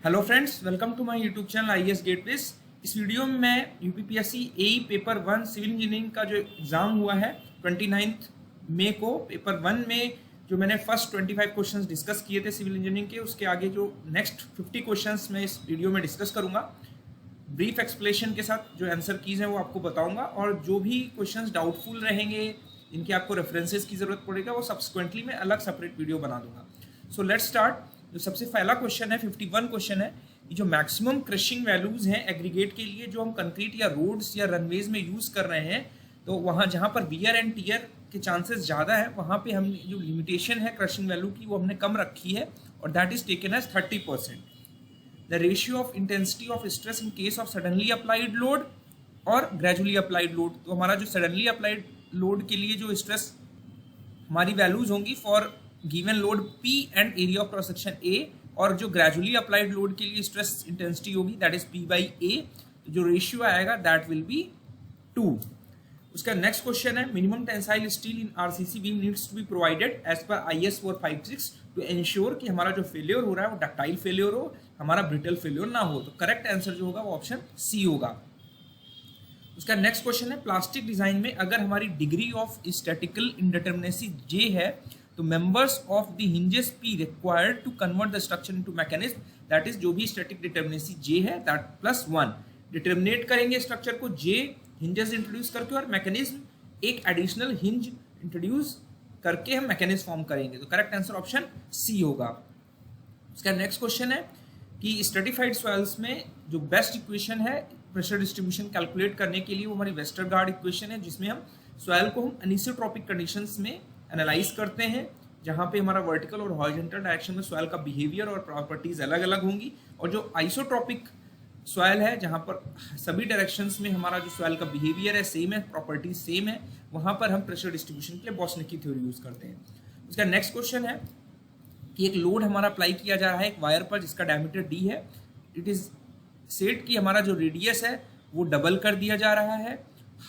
Hello friends, welcome to my YouTube channel IAS gateways. इस video में मैं UPPSC AE paper 1 civil engineering का जो एग्ज़ाम हुआ है 29 मई को, पेपर 1 में जो मैंने फर्स्ट 25 क्वेश्चंस डिस्कस किए थे सिविल इंजीनियरिंग के, उसके आगे जो नेक्स्ट 50 क्वेश्चंस मैं इस वीडियो में डिस्कस करूंगा। ब्रीफ एक्सप्लेनेशन के साथ जो आंसर कीज हैं वो आपको बताऊंगा, और जो भी क्वेश्चंस डाउटफुल रहेंगे, इनके आपको रेफरेंसेस की ज़रूरत पड़ेगा, वो सब्सिक्वेंटली मैं अलग सेपरेट वीडियो बना दूंगा। So let's start. जो सबसे पहला क्वेश्चन है 51 क्वेश्चन है। ये जो मैक्सिमम क्रशिंग वैल्यूज हैं एग्रीगेट के लिए, जो हम कंक्रीट या रोड्स या रनवेज में यूज कर रहे हैं, तो वहाँ जहाँ पर वियर एंड टीयर के चांसेस ज़्यादा है, वहाँ पे हम जो लिमिटेशन है क्रशिंग वैल्यू की वो हमने कम रखी है, और that is taken as 30%। The ratio of intensity of stress in case of suddenly applied load और ग्रेजुअली अप्लाइड लोड। तो हमारा जो सडनली अप्लाइड लोड के लिए जो स्ट्रेस हमारी वैल्यूज होंगी for given load P and area of cross section A, और जो ग्रेजुअली अप्लाइड लोड के लिए स्ट्रेस इंटेंसिटी होगी दैट इज P/A। तो जो रेशियो आएगा दैट विल बी 2। उसका नेक्स्ट क्वेश्चन है minimum tensile steel in RCC beam needs to be provided as per IS 456 to ensure कि हमारा जो फेलियर हो रहा है वो डक्टाइल फेलियर हो, हमारा ब्रिटल फेलियर ना हो। तो करेक्ट आंसर जो होगा वो ऑप्शन C होगा। उसका नेक्स्ट क्वेश्चन है प्लास्टिक डिजाइन में अगर हमारी degree of statical indeterminacy J है, तो members of the hinges P required to convert the structure into mechanism, that is जो भी स्टैटिक डिटरमिनेसी J है दैट +1 डिटरमिनेट करेंगे स्ट्रक्चर को J हिंजेस इंट्रोड्यूस करके, और मैकेनिज्म एक एडिशनल हिंज इंट्रोड्यूस करके हम मैकेनिज्म फॉर्म करेंगे। तो करेक्ट आंसर ऑप्शन C होगा। उसका नेक्स्ट क्वेश्चन है कि स्ट्रेटिफाइड सॉइल्स में जो बेस्ट इक्वेशन है प्रेशर डिस्ट्रीब्यूशन कैलकुलेट करने के लिए वो हमारी वेस्टरगार्ड इक्वेशन है, जिसमें हम सॉइल को हम अनिसोट्रॉपिक कंडीशंस में एनालाइज करते हैं, जहां पे हमारा वर्टिकल और हॉरिजॉन्टल डायरेक्शन में सॉइल का बिहेवियर और प्रॉपर्टीज अलग अलग होंगी, और जो आइसोट्रॉपिक सॉइल है जहां पर सभी डायरेक्शंस में हमारा जो सॉइल का बिहेवियर है सेम है, प्रॉपर्टीज सेम है, वहां पर हम प्रेशर डिस्ट्रीब्यूशन के लिए बॉस्नेक की थ्योरी यूज करते हैं। उसका नेक्स्ट क्वेश्चन है कि एक लोड हमारा अप्लाई किया जा रहा है एक वायर पर जिसका डायमीटर D है। इट इज सेट कि हमारा जो रेडियस है वो डबल कर दिया जा रहा है,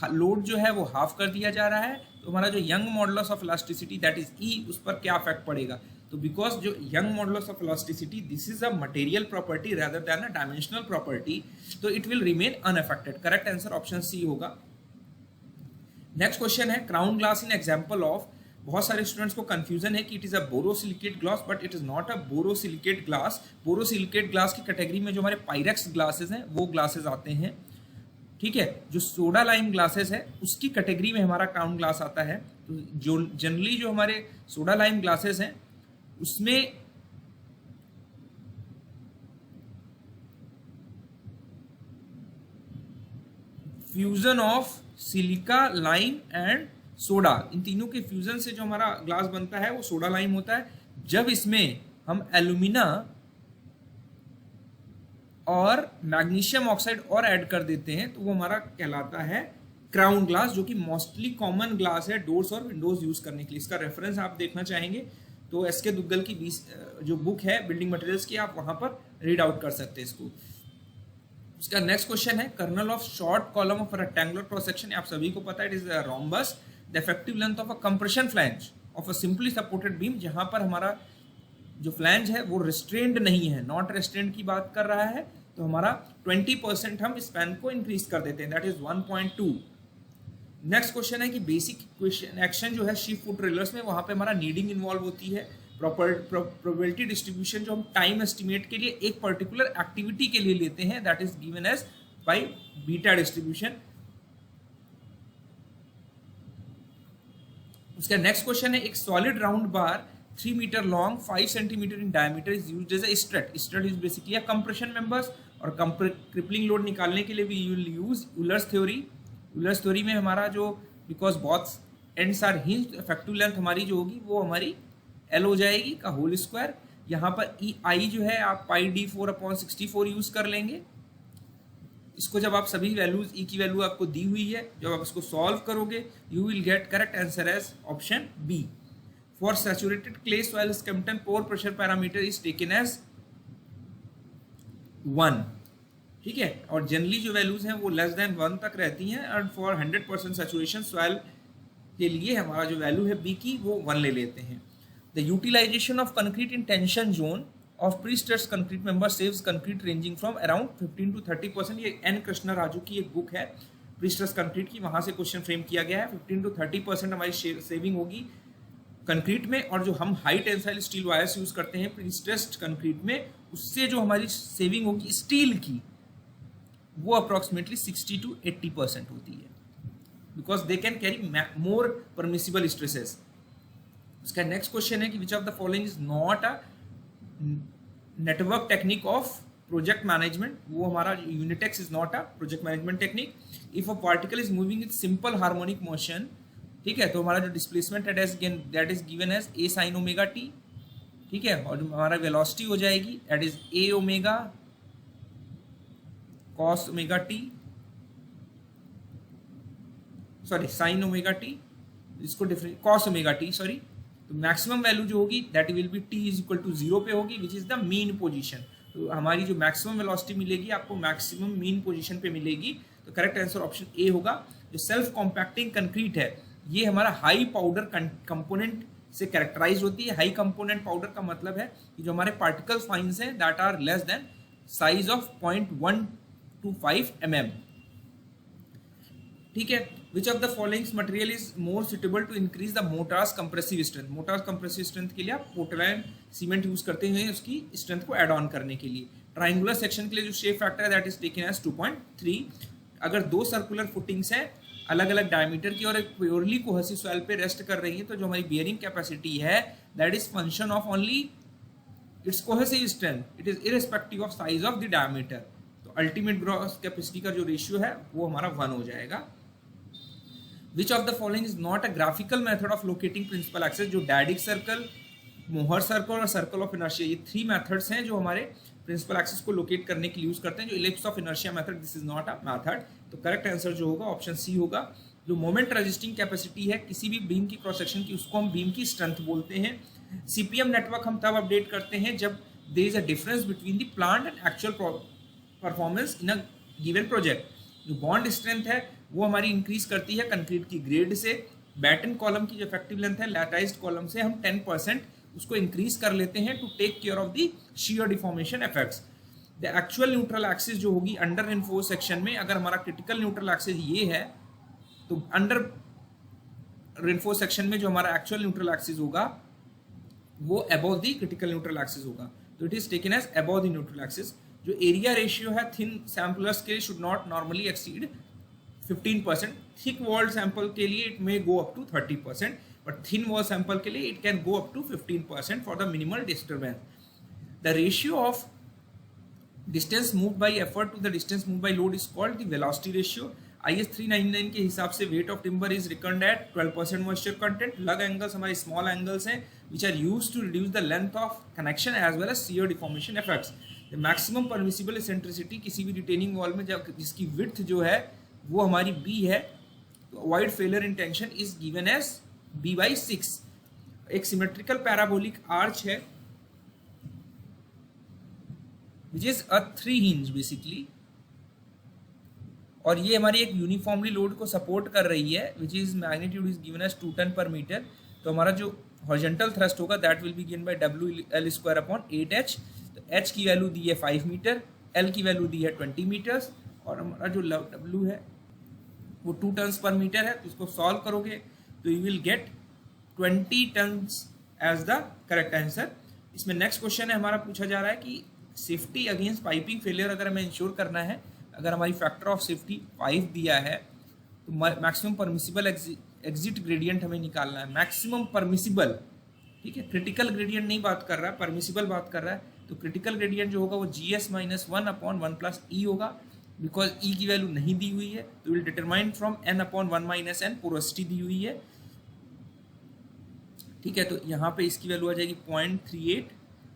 लोड जो है वो हाफ कर दिया जा रहा है, तो हमारा जो Young modulus of elasticity that is E, उस पर क्या इफेक्ट पड़ेगा। तो बिकॉज जो Young modulus of elasticity this is a material property rather than a dimensional property, तो it will remain unaffected. Correct answer option C होगा। Next question है crown glass in example of. बहुत सारे students को confusion है कि it is a borosilicate glass, but it is not a borosilicate glass. Borosilicate glass की category में जो हमारे पायरेक्स ग्लासेस हैं वो ग्लासेस आते हैं, ठीक है। जो सोडा लाइम ग्लासेस है उसकी कैटेगरी में हमारा क्राउन ग्लास आता है। तो जो जनरली जो हमारे सोडा लाइम ग्लासेस हैं उसमें fusion of silica, lime and soda, इन तीनों के फ्यूजन से जो हमारा ग्लास बनता है वो सोडा लाइम होता है। जब इसमें हम एल्यूमिना और मैग्नीशियम ऑक्साइड और ऐड कर देते हैं तो वो हमारा कहलाता है क्राउन ग्लास, जो कि मोस्टली कॉमन ग्लास है डोर्स और विंडोज यूज करने के लिए। इसका रेफरेंस आप देखना चाहेंगे तो एसके दुग्गल की 20 जो बुक है बिल्डिंग मटेरियल्स की, आप वहां पर रीड आउट कर सकते हैं इसको। उसका नेक्स्ट क्वेश्चन है kernel of short column of rectangular cross section. आप सभी को पता है it is a rhombus. The effective length of a compression flange of a simply supported beam, जहां पर हमारा जो फ्लैंज है वो रिस्ट्रेंड नहीं है, नॉट रिस्ट्रेंड की बात कर रहा है, तो हमारा 20% हम स्पैन को इंक्रीज कर देते हैं, दैट इज 1.2। नेक्स्ट क्वेश्चन है कि बेसिक क्वेश्चन एक्शन जो है शिप फुट रेलर्स में, वहां पे हमारा नीडिंग इन्वॉल्व होती है। प्रोबेबिलिटी डिस्ट्रीब्यूशन जो हम टाइम एस्टिमेट के लिए एक पर्टिकुलर एक्टिविटी के लिए लेते हैं that is given as by beta distribution. उसका नेक्स्ट क्वेश्चन है एक solid round bar 3 metre long 5 centimetre in diameter is used as a strut. Strut is basically a compression members, और क्रिपलिंग लोड निकालने के लिए we will use Euler's theory. Euler's theory में हमारा जो because both ends are hinged, effective length हमारी जो होगी वो हमारी L हो जाएगी का होल स्क्वायर। यहाँ पर EI जो है आप πd4/64 यूज कर लेंगे। इसको जब आप सभी वैल्यूज E की वैल्यू आपको दी हुई है, जब आप इसको सॉल्व करोगे you will get correct answer as option B। For saturated clay soil Skempton pore pressure parameter is taken as 1, ठीक है। और जनरली जो वैल्यूज हैं वो लेस देन 1 तक रहती हैं, और फॉर 100% सैचुरेशन सॉइल के लिए हमारा जो वैल्यू है B की वो 1 ले लेते हैं। The utilisation of concrete in tension zone of prestressed concrete member saves concrete ranging from around 15 to 30%। ये एन कृष्णा राजू की एक बुक है प्री-स्ट्रेस्ड कंक्रीट की, वहां से क्वेश्चन फ्रेम किया गया है। 15 to 30% हमारी सेविंग होगी कंक्रीट में, और जो हम high tensile steel wires use करते हैं प्री-स्ट्रेस्ड कंक्रीट में, उससे जो हमारी सेविंग होगी स्टील की वो अप्रोक्सीमेटली 60 to 80% होती है, because they can carry more permissible stresses. उसका नेक्स्ट क्वेश्चन है कि which of the following is not a network technique of project management. वो हमारा Unitex is not a project management technique. If a particle is moving with simple harmonic motion, ठीक है, तो हमारा जो डिस्प्लेसमेंट है that is given as A sine omega T, ठीक है, और हमारा वेलोसिटी हो जाएगी that is a omega cos omega T, sorry sine omega T, इसको different cos omega T, sorry. तो मैक्सिमम वैल्यू जो होगी that will be T is equal to 0 पे होगी, which is the mean position. तो हमारी जो मैक्सिमम वेलोसिटी मिलेगी आपको मैक्सिमम मीन पोजीशन पे मिलेगी। तो करेक्ट आंसर ऑप्शन ए होगा। जो सेल्फ कॉम्पैक्टिंग कंक्रीट है ये हमारा हाई पाउडर कंपोनेंट से कैरेक्टराइज होती है। हाई कंपोनेंट पाउडर का मतलब है कि जो हमारे पार्टिकल फाइन्स हैं that are less than size of 0.125 mm, ठीक है। Which of the following material is more suitable to increase the mortar's compressive strength. Mortar's compressive strength के लिए आप पोर्टलैंड सीमेंट यूज करते हैं उसकी स्ट्रेंथ को एड ऑन करने के लिए। ट्राइंगुलर सेक्शन के लिए जो शेप फैक्टर है दैट इज टेकन एज 2.3। अगर दो सर्कुलर फुटिंग्स हैं अलग अलग डायमीटर की और एक प्योरली कोहेसिव सॉइल पे रेस्ट कर रही है, तो जो हमारी बियरिंग कैपेसिटी है that is function of only its cohesive strength, it is irrespective of size of the diameter. तो अल्टीमेट ग्रॉस कैपेसिटी का जो रेशियो है वो हमारा 1 हो जाएगा। Which of the following is not a graphical method of locating principal axes. जो डैडिक सर्कल, मोहर सर्कल और सर्कल ऑफ इनर्शिया, ये 3 मेथड्स हैं जो हमारे प्रिंसिपल एक्सेस को लोकेट करने के लिए यूज करते हैं। जो ellipse of inertia method, this is not a method. तो करेक्ट आंसर जो होगा ऑप्शन सी होगा। जो मोमेंट रेजिस्टिंग कैपेसिटी है किसी भी बीम की क्रॉस सेक्शन की, उसको हम बीम की स्ट्रेंथ बोलते हैं। सीपीएम नेटवर्क हम तब अपडेट करते हैं जब there is a difference between the planned and actual performance in a given project. जो बॉन्ड स्ट्रेंथ है वो हमारी इंक्रीज करती है कंक्रीट की ग्रेड से। बैटन कॉलम की जो इफेक्टिव लेंथ है लैटाइज्ड कॉलम से हम 10% उसको इंक्रीज कर लेते हैं to take care of the shear deformation effects. The actual neutral axis जो होगी अंडर रेनफोर्स सेक्शन में, अगर हमारा क्रिटिकल न्यूट्रल एक्सिस ये है तो अंडर रेनफोर्स सेक्शन में जो हमारा एक्चुअल न्यूट्रल एक्सिस होगा वो above the critical neutral axis होगा। तो it is taken as above the neutral axis. जो एरिया रेशियो है थिन सैम्पलर्स के लिए should not normally exceed 15%। Thick walled sample के लिए it may go up to 30%, but thin wall sample के लिए it can go up to 15% for the minimal disturbance. The ratio of distance move by effort to the distance move by load is called the velocity ratio. IS 399 के हिसाब से weight of timber is record at 12% moisture content. Lug angles हमारे small angles हैं which are use to reduce the length of connection as well as shear deformation effects. The maximum permissible eccentricity किसी भी retaining wall में जब जिसकी width जो है वो हमारी B है, तो avoid failure in tension is given as B/6। एक सिमेट्रिकल पैराबोलिक आर्च है which is a 3 hinge basically, और ये हमारी एक यूनिफॉर्मली लोड को सपोर्ट कर रही है which is magnitude is given as 2 ton per metre. तो हमारा जो हॉरिजॉन्टल थ्रस्ट होगा that will be given by WL²/8H। तो H की वैल्यू दी है 5 मीटर, L की वैल्यू दी है 20 मीटर्स, और हमारा जो W है वो 2 टन्स पर मीटर है। तो इसको सॉल्व करोगे तो you will get 20 tons as the correct answer. इसमें नेक्स्ट क्वेश्चन है हमारा पूछा जा रहा है कि सेफ्टी अगेंस्ट पाइपिंग फेलियर अगर हमें इंश्योर करना है, अगर हमारी फैक्टर ऑफ सेफ्टी 5 दिया है तो मैक्सिमम परमिसिबल एग्जिट ग्रेडियंट हमें निकालना है। मैक्सिमम परमिसिबल, ठीक है, क्रिटिकल ग्रेडियंट नहीं बात कर रहा है, परमिसिबल बात कर रहा है। तो क्रिटिकल ग्रेडियंट जो होगा वो GS-1/1 होगा, बिकॉज E की वैल्यू नहीं दी हुई है तो will determine from N/1 - N, porosity दी हुई है, ठीक है। तो यहाँ पे इसकी वैल्यू आ जाएगी 0.38।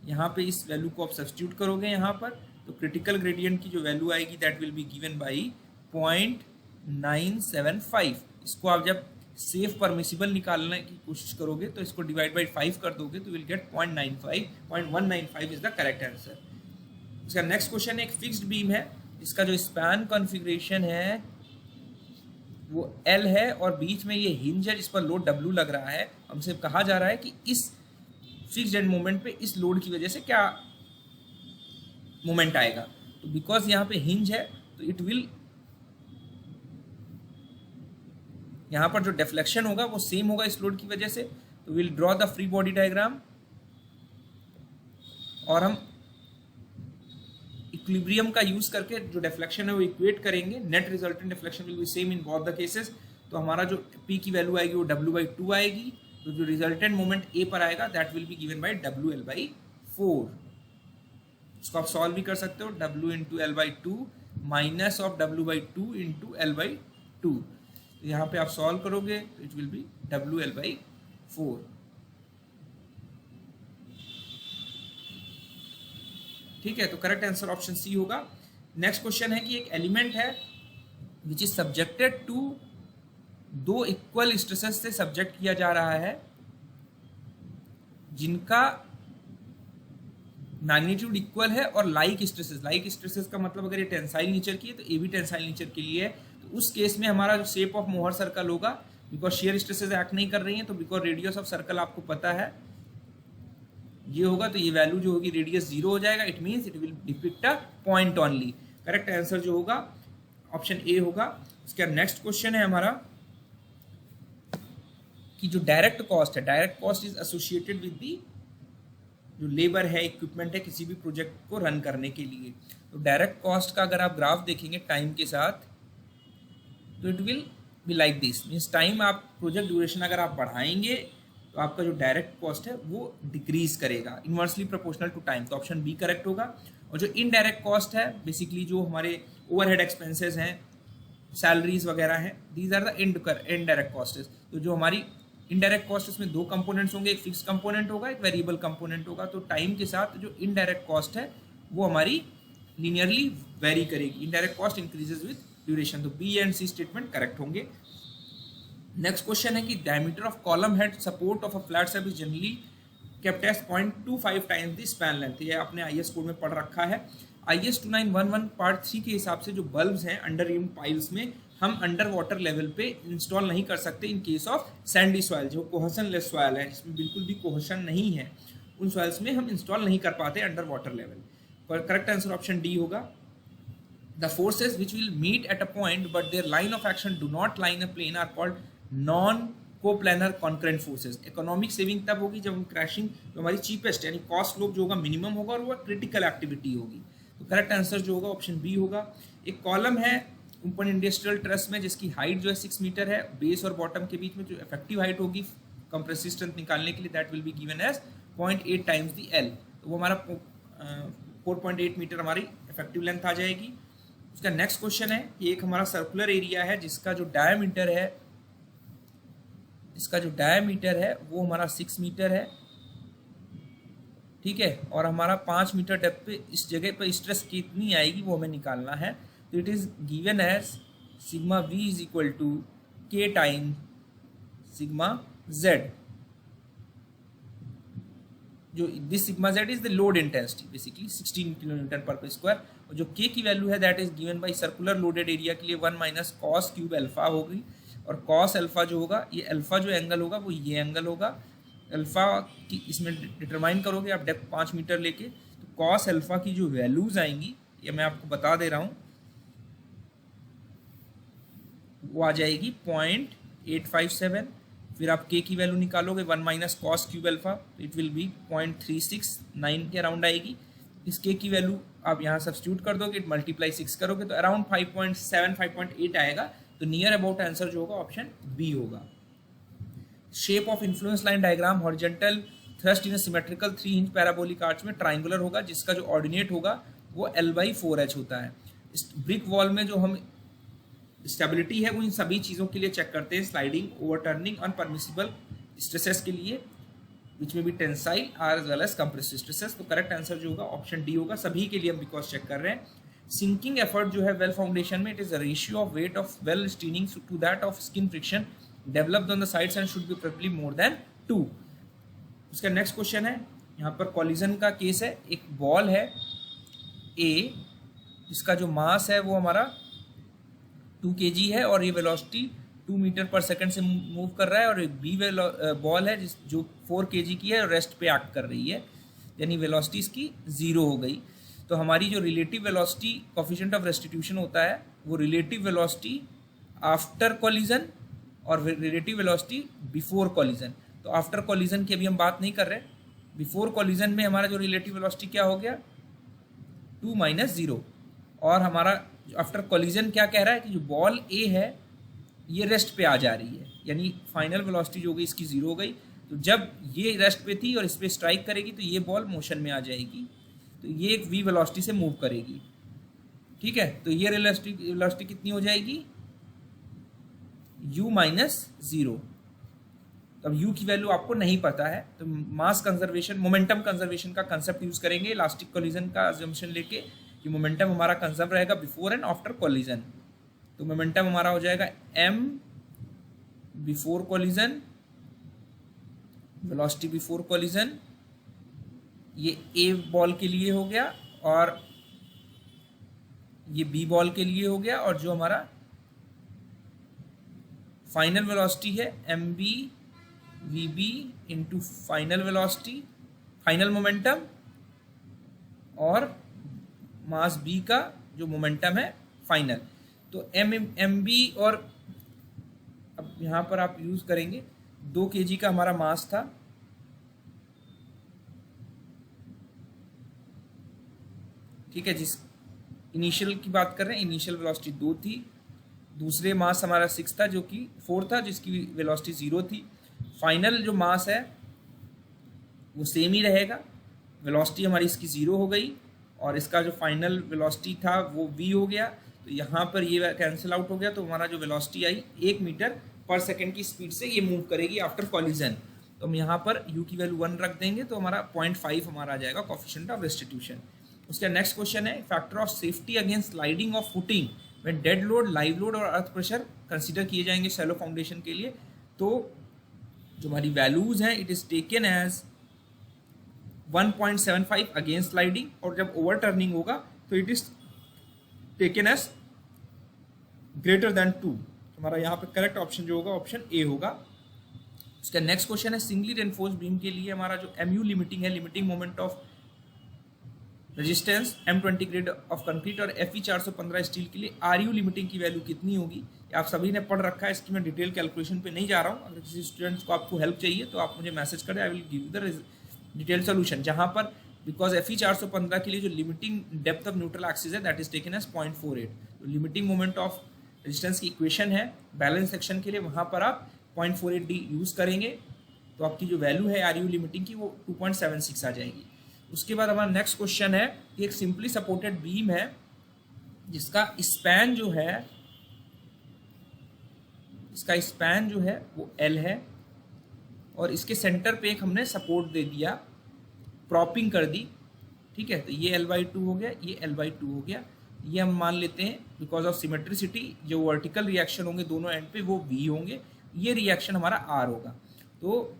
यहाँ पे इस वैल्यू को आप सब्स्टिट्यूट करोगे यहाँ पर, तो क्रिटिकल ग्रेडियंट की जो वैल्यू आएगी that will be given by 0.975। इसको आप जब सेफ परमिसिबल निकालने की कोशिश करोगे तो इसको डिवाइड बाई 5 कर दोगे तो will get 0.195 is the correct answer. इसका नेक्स्ट क्वेश्चन एक फिक्स्ड बीम है, इसका जो स्पैन कॉन्फ़िगरेशन है वो L है और बीच में ये हिंज है जिस पर लोड W लग रहा है। हमसे कहा जा रहा है कि इस फिक्स्ड एंड मोमेंट पे इस लोड की वजह से क्या मोमेंट आएगा। तो बिकॉज यहाँ पे हिंज है तो इट विल, यहाँ पर जो डिफ्लेक्शन होगा वो सेम होगा इस लोड की वजह से। तो will draw the free body diagram और हम इक्विलिब्रियम का यूज करके जो डिफ्लेक्शन है वो इक्वेट करेंगे। Net resultant deflection will be same in both the cases. तो हमारा जो P की वैल्यू आएगी वो W/2 आएगी। तो जो रिजल्टेंट मोमेंट A पर आएगा that will be given bye WL/4। इसको आप सॉल्व भी कर सकते हो, W into L/2 minus of W/2 into L/2। यहाँ पे आप सॉल्व करोगे तो इट विल बी WL/4। ठीक है, तो करेक्ट आंसर ऑप्शन सी होगा। नेक्स्ट क्वेश्चन है कि एक एलिमेंट है विच इज सब्जेक्टेड टू, दो इक्वल स्ट्रेसेस से सब्जेक्ट किया जा रहा है जिनका मैग्नीट्यूड इक्वल है और लाइक स्ट्रेसेस का मतलब अगर ये टेंसाइल नेचर की है तो ये भी टेंसाइल नेचर के लिए है। तो उस केस में हमारा जो शेप ऑफ मोहर सर्कल होगा, बिकॉज शेयर स्ट्रेसेस एक्ट नहीं कर रही हैं, तो बिकॉज रेडियस ऑफ सर्कल आपको पता है ये होगा, तो ये वैल्यू जो होगी रेडियस 0 हो जाएगा। It means it will depict a point only. Correct answer जो होगा ऑप्शन ए होगा। इसका नेक्स्ट क्वेश्चन है हमारा कि जो डायरेक्ट कॉस्ट है, direct cost is associated with the जो लेबर है, इक्विपमेंट है किसी भी प्रोजेक्ट को रन करने के लिए। तो डायरेक्ट कॉस्ट का अगर आप ग्राफ देखेंगे टाइम के साथ तो it will be like this. Means time आप प्रोजेक्ट ड्यूरेशन अगर आप बढ़ाएंगे तो आपका जो डायरेक्ट कॉस्ट है वो डिक्रीज करेगा इनवर्सली प्रोपोर्शनल टू टाइम। तो ऑप्शन बी करेक्ट होगा। और जो इनडायरेक्ट कॉस्ट है बेसिकली जो हमारे ओवरहेड एक्सपेंसेस हैं, सैलरीज वगैरह हैं, these are the indirect cost. तो जो हमारी इनडायरेक्ट कॉस्ट इसमें दो कंपोनेंट्स होंगे, एक फिक्स कंपोनेंट होगा, एक वेरिएबल कंपोनेंट होगा। तो टाइम के साथ जो इनडायरेक्ट कॉस्ट है वो हमारी लीनियरली वेरी करेगी। Indirect cost increases with duration. तो B and C statement correct होंगे। नेक्स्ट क्वेश्चन है कि diameter of column head support of a flat slab is generally kept as 0.25 times the span length. ये आपने IS code में पढ़ रखा है। IS 2911 पार्ट 3 के हिसाब से जो बल्ब्स हैं अंडर रिम पाइल्स में हम अंडर वाटर लेवल पे इंस्टॉल नहीं कर सकते इन केस ऑफ सैंडी सॉइल, जो कोहेशन लेस सॉइल है, जिसमें बिल्कुल भी कोहेशन नहीं है, उन सॉइल्स में हम इंस्टॉल नहीं कर पाते अंडर वाटर लेवल। पर करेक्ट आंसर ऑप्शन डी होगा। The forces which will meet at a point but their line of action do not line a plane are called non-coplanar concurrent forces। Economic saving तब होगी जब हम crashing जो हमारी cheapest यानी cost लोग जो होगा मिनिमम होगा और वो क्रिटिकल एक्टिविटी होगी। तो करेक्ट आंसर जो होगा ऑप्शन बी होगा। एक कॉलम है ओपन इंडस्ट्रियल ट्रस में जिसकी हाइट जो है 6 मीटर है, बेस और बॉटम के बीच में जो इफेक्टिव हाइट होगी कंप्रेसिव स्ट्रेंथ निकालने के लिए that will be given as 0.8 times the L. तो वो हमारा 4.8 मीटर हमारी इफेक्टिव लेंथ आ जाएगी। उसका नेक्स्ट क्वेश्चन है कि एक हमारा सर्कुलर एरिया है जिसका जो डायमीटर है वो हमारा 6 मीटर है, ठीक है, और हमारा 5 मीटर डेप्थ पे इस जगह पे स्ट्रेस कितनी आएगी वो हमें निकालना है। तो it is given as sigma V is equal to K time sigma Z। जो this sigma Z is the load intensity basically 16 kilometre per square. और जो K की वैल्यू है that is given by circular loaded area के लिए 1 minus cos cube alpha होगी। और कॉस अल्फा जो होगा, ये अल्फा जो एंगल होगा वो ये एंगल होगा। अल्फा की इसमें डिटरमाइन करोगे आप डेप्थ 5 मीटर लेके, तो कॉस अल्फा की जो वैल्यूज आएंगी ये मैं आपको बता दे रहा हूँ, वो आ जाएगी 0.857। फिर आप K की वैल्यू निकालोगे 1 माइनस कॉस क्यूब अल्फा, तो इट विल बी 0.369 के अराउंड आएगी। इस K की वैल्यू आप यहाँ सब्स्टिट्यूट कर दोगे, मल्टीप्लाई 6 करोगे तो अराउंड 5.7 5.8 आएगा। तो नियर अबाउट आंसर जो होगा ऑप्शन बी होगा। Shape of influence line diagram horizontal thrust in symmetrical 3 inch parabolic arch में ट्राइंगुलर होगा जिसका जो ऑर्डिनेट होगा वो L/4H होता है। इस ब्रिक वॉल में जो हम स्टेबिलिटी है वो इन सभी चीज़ों के लिए चेक करते हैं, स्लाइडिंग, ओवरटर्निंग, अनपरमिसिबल स्ट्रेसेस के लिए विच में भी tensile are as well as compressive stresses. तो करेक्ट आंसर जो होगा ऑप्शन डी होगा। सभी के लिए हम बिकॉज चेक कर रहे हैं। सिंकिंग एफर्ट जो है वेल फाउंडेशन में it is a ratio of weight of well steining to that of skin friction developed on the sides and should be preferably more than 2। उसका नेक्स्ट क्वेश्चन है, यहाँ पर कॉलिजन का case है। एक बॉल है A जिसका जो मास है वो हमारा 2 kg है और ये वेलोसिटी 2 मीटर पर सेकंड से मूव कर रहा है, और एक B बॉल है जो 4 kg की है और रेस्ट पे एक्ट कर रही है, यानी वेलोसिटी इसकी 0 हो गई। तो हमारी जो relative velocity coefficient of restitution होता है वो रिलेटिव वेलोसिटी आफ्टर कॉलिजन और रिलेटिव वेलोसिटी बिफोर कॉलिजन। तो आफ्टर कॉलिजन की अभी हम बात नहीं कर रहे, बिफोर कॉलिजन में हमारा जो रिलेटिव वेलोसिटी क्या हो गया 2 - 0, और हमारा आफ्टर कॉलिजन क्या कह रहा है कि जो बॉल ए है ये रेस्ट पे आ जा रही है, यानी फाइनल वेलोसिटी जो होगी इसकी 0 हो गई। तो जब ये रेस्ट पे थी और इस पर स्ट्राइक करेगी तो ये बॉल मोशन में आ जाएगी, तो ये एक v वेलोसिटी से मूव करेगी, ठीक है। तो ये वेलोसिटी कितनी हो जाएगी u - 0। अब u की वैल्यू आपको नहीं पता है तो मास कंजर्वेशन मोमेंटम कंजर्वेशन का कंसेप्ट यूज करेंगे इलास्टिक कोलिजन का अजम्पशन लेके कि मोमेंटम हमारा कंजर्व रहेगा बिफोर एंड आफ्टर कोलिजन। तो मोमेंटम हमारा हो जाएगा m before collision, velocity before collision, ये a बॉल के लिए हो गया और ये b बॉल के लिए हो गया, और जो हमारा फाइनल वेलोसिटी है mb vb into final velocity, final momentum, और मास b का जो मोमेंटम है फाइनल। तो mb, और अब यहाँ पर आप यूज करेंगे 2 kg का हमारा मास था, ठीक है, जिस इनिशियल की बात कर रहे हैं, इनिशियल वेलोसिटी 2 थी, दूसरे मास हमारा 6 था जो कि 4 था जिसकी वेलोसिटी 0 थी। फाइनल जो मास है वो सेम ही रहेगा, वेलोसिटी हमारी इसकी 0 हो गई और इसका जो फाइनल वेलोसिटी था वो v हो गया। तो यहाँ पर ये कैंसिल आउट हो गया, तो हमारा जो वेलोसिटी आई 1 मीटर पर सेकेंड की स्पीड से ये मूव करेगी आफ्टर कॉलिजन। तो हम यहाँ पर u की वैल्यू 1 रख देंगे तो हमारा 0.5 हमारा आ जाएगा कोफिशिएंट ऑफ रेस्टिट्यूशन। उसका नेक्स्ट क्वेश्चन है factor of safety against sliding of footing when dead load, live load और अर्थ प्रेशर कंसीडर किए जाएंगे शैलो फाउंडेशन के लिए। तो जो हमारी वैल्यूज हैं it is taken as 1.75 against sliding, और जब ओवर टर्निंग होगा तो it is taken as greater than 2। हमारा यहाँ पे करेक्ट ऑप्शन जो होगा ऑप्शन ए होगा। उसका नेक्स्ट क्वेश्चन है सिंगली रेनफोर्स बीम के लिए हमारा जो MU लिमिटिंग है, limiting moment of resistance M20 grade of concrete, और FE 415 स्टील के लिए RU लिमिटिंग की वैल्यू कितनी होगी। आप सभी ने पढ़ रखा है, इसकी मैं डिटेल कैलकुलेशन पे नहीं जा रहा हूँ। अगर किसी स्टूडेंट्स को आपको हेल्प चाहिए तो आप मुझे मैसेज करें, I will give the detail solution. जहाँ पर बिकॉज FE 415 के लिए जो limiting depth of neutral axis है दैट इज टेकन एज 0.48। तो लिमिटिंग मोमेंट ऑफ रेजिस्टेंस की इक्वेशन है बैलेंस सेक्शन के लिए, वहाँ पर आप 0.48D यूज़ करेंगे तो आपकी जो वैल्यू है RU लिमिटिंग की वो 2.76 आ जाएगी। उसके बाद हमारा नेक्स्ट क्वेश्चन है कि एक सिंपली सपोर्टेड बीम है जिसका स्पैन जो है, इसका स्पैन जो है वो L है, और इसके सेंटर पे एक हमने सपोर्ट दे दिया, प्रॉपिंग कर दी, ठीक है। तो ये L/2 हो गया, ये L/2 हो गया। ये हम मान लेते हैं बिकॉज ऑफ सिमेट्रिसिटी जो वर्टिकल रिएक्शन होंगे दोनों एंड पे वो V होंगे, ये रिएक्शन हमारा R होगा। तो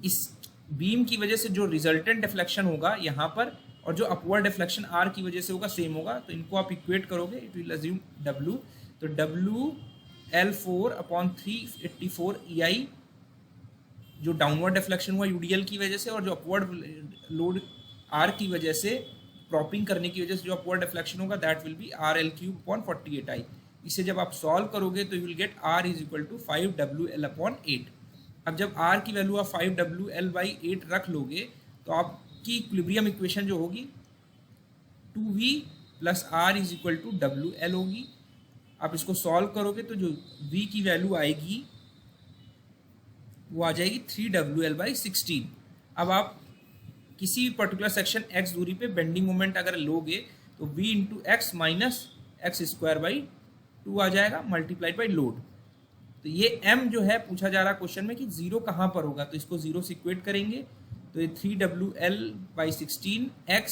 इस बीम की वजह से जो रिजल्टेंट डिफ्लेक्शन होगा यहाँ पर और जो अपवर्ड डिफ्लेक्शन R की वजह से होगा सेम होगा। तो इनको आप इक्वेट करोगे, इट विल अज्यूम W, तो W L4/384 EI जो डाउनवर्ड डिफ्लेक्शन हुआ UDL की वजह से, और जो अपवर्ड लोड R की वजह से प्रॉपिंग करने की वजह से जो अपवर्ड डिफ्लेक्शन होगा दैट विल बी RL3/48I। इसे जब आप सॉल्व करोगे तो you will get R is equal to 5WL/8। अब जब R की वैल्यू आप 5WL/8 रख लोगे तो आपकी इक्विलिब्रियम इक्वेशन जो होगी 2V + R is equal to WL होगी। आप इसको सॉल्व करोगे तो जो V की वैल्यू आएगी वो आ जाएगी 3WL/16। अब आप किसी भी पर्टिकुलर सेक्शन x दूरी पे बेंडिंग मोमेंट अगर लोगे तो V × x - x²/2 आ जाएगा मल्टीप्लाइड बाई लोड। तो ये m जो है पूछा जा रहा क्वेश्चन में कि 0 कहाँ पर होगा, तो इसको 0 से इक्वेट करेंगे तो ये 3WL/16 x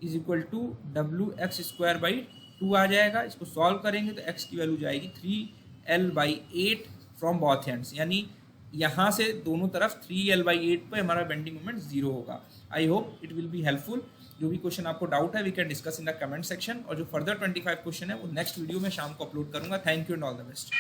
is equal to WX²/2 आ जाएगा। इसको सॉल्व करेंगे तो x की वैल्यू जाएगी 3L/8 फ्रॉम बोथ एंड्स, यानी यहाँ से दोनों तरफ 3L/8 पे हमारा बेंडिंग मोमेंट 0 होगा। I hope it will be helpful. जो भी क्वेश्चन आपको डाउट है we can discuss in the comment section, और जो फर्दर 25 क्वेश्चन है वो नेक्स्ट वीडियो में शाम को अपलोड करूंगा। Thank you and all the best.